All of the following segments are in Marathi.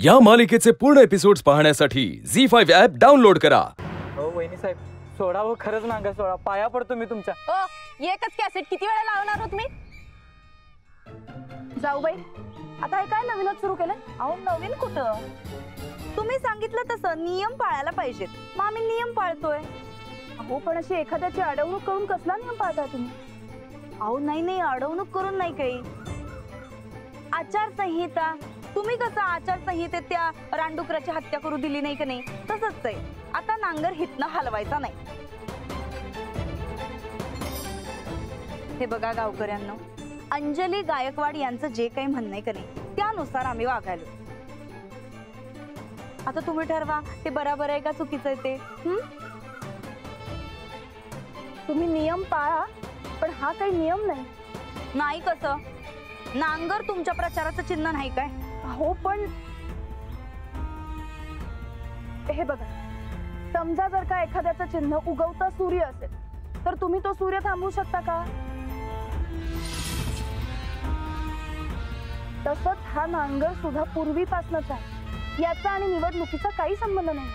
या मालिकेचे पूर्ण एपिसोड्स पाहण्यासाठी ZEE5 ॲप डाउनलोड करा। हो वहिनी साहेब, सोडा हो, खरंच नांगर सोडा, पाया पडतो मी तुमच्या। ओ, एकच कॅसेट किती वेळा लावणार हो तुम्ही? जाऊबाई, आता हे काय नवीनच सुरू केलं? अहो नवीन कुठं? तुम्ही सांगितलं तसं नियम पाळायला पाहिजेत, मग आम्ही नियम पाळतोय। अहो पण अशी एखाद्याची अडवणूक करून कसला नियम पाळता तुम्ही? अहो नाही अडवणूक करून नाही काही, आचारसंहिता। तुम्ही कसं आचारसंहितेत त्या रानडुकराची हत्या करू दिली नाही का नाही, तसंच आहे आता नांगर हितनं हलवायचा नाही। हे बघा गावकऱ्यांनो, अंजली गायकवाड यांचं जे काही म्हणणं आहे का नाही त्यानुसार आम्ही वागायलो। आता तुम्ही ठरवा ते बरोबर आहे का चुकीचं आहे ते। तुम्ही नियम पाळा, पण हा काही नियम नाही। नाही कसं? नांगर तुमच्या प्रचाराचं चिन्ह नाही काय? हो पण हे बघा, समजा जर का एखाद्याचं चिन्ह उगवता सूर्य असेल तर तुम्ही तो सूर्य थांबवू शकता का? तसंच हा नांगर सुद्धा पूर्वीपासूनच आहे, याचा आणि निवडणुकीचा काही संबंध नाही।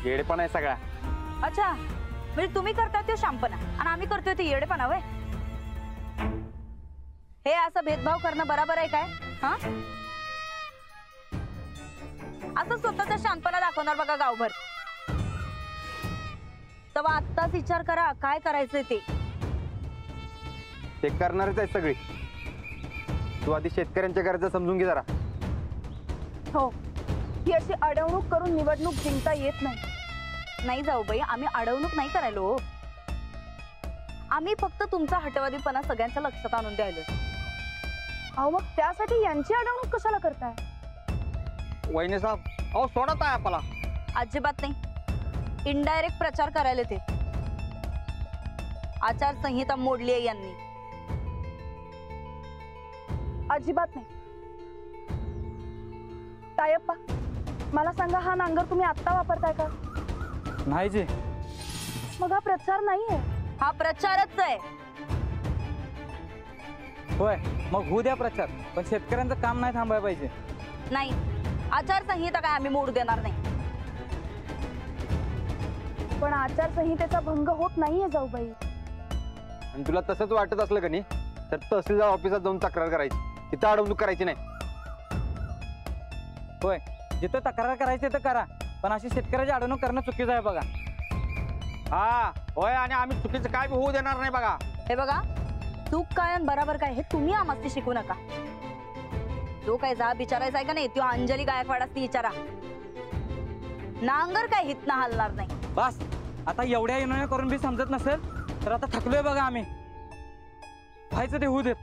येडेपणा आहे सगळा। अच्छा, म्हणजे तुम्ही करताय ते शांपणा आणि आम्ही करतोय ते येडेपणा वय? हे असं भेदभाव करणं बरोबर आहे काय? हा, असं स्वतःचा शांतपणा दाखवणार बघा गावभर, तेव्हा आत्ताच विचार करा काय करायचंय ते करणारच आहे सगळी। तू आधी शेतकऱ्यांच्या गरजा समजून घे जरा। हो, ही अशी अडवणूक करून निवडणूक जिंकता येत नाही। नाही जाऊ बाई, आम्ही अडवणूक नाही करायलो, आम्ही फक्त तुमचा हटवादीपणा सगळ्यांच्या लक्षात आणून द्यायलो। अहो मग त्यासाठी यांची अडवणूक कशाला करताय? वहिनी साहेब, अहो सोडत आहे आपला। अजिबात नाही, इनडायरेक्ट प्रचार करायला ते आचारसंहिता मोडली आहे यांनी। अजिबात नाही। तायप्पा, मला सांगा, हा नांगर तुम्ही आत्ता वापरताय का? नाही जी। मग हा प्रचार नाहीये। हा प्रचारच आहे। होय, मग होऊ द्या प्रचार, पण शेतकऱ्यांचं काम नाही थांबायला पाहिजे। नाही, आचारसंहिता काय आम्ही मोडू देणार नाही। पण आचारसंहितेचा भंग होत नाहीये जाऊबाई। आणि तुला तसंच वाटत असलं का नाही तर तहसीलदार ऑफिसात जाऊन तक्रार करायची, तिथं अडवणूक करायची नाही। होय, जिथं तक्रार करायची तिथं करा, पण अशी शेतकऱ्याची अडवणूक करणं चुकीचं आहे बघा। हा होय, आणि आम्ही चुकीचं काय होऊ देणार नाही बघा। हे बघा, चूक काय आणि बराबर काय हे तुम्ही आम्हाला शिकवू नका। जो काय जा विचारायचा आहे का नाही तो अंजली गायकवाडास विचारा। नांगर काय हितनं हलणार नाही। बस, आता एवढ्या युनियन करून बी समजत नसेल तर आता थकलोय बघा आम्ही। व्हायचं ते होऊ देत।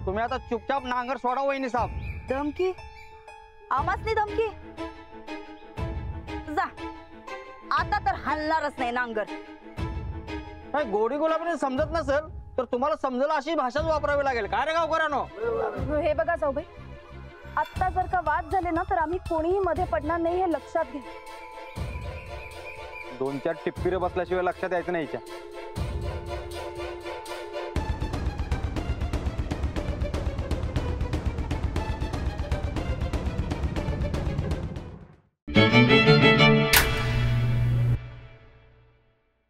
तुम्ही आता चुपचाप नांगर सोडा वहिनी साहेब। धमकी? आम्हासनी धमकी? जा, आता तर हलणारच नाही नांगर। गोडी गुलाबी समजत नसेल तर तुम्हाला समजेल अशी भाषाच वापरावी लागेल। काय रे गावकऱ्यांनो? हे बघा जाऊबाई, आता जर का वाद झाले ना तर आम्ही कोणीही मध्ये पडणार नाही, हे लक्षात घ्या। 2-4 टिप्पीरे बसल्याशिवाय लक्षात यायचं नाही।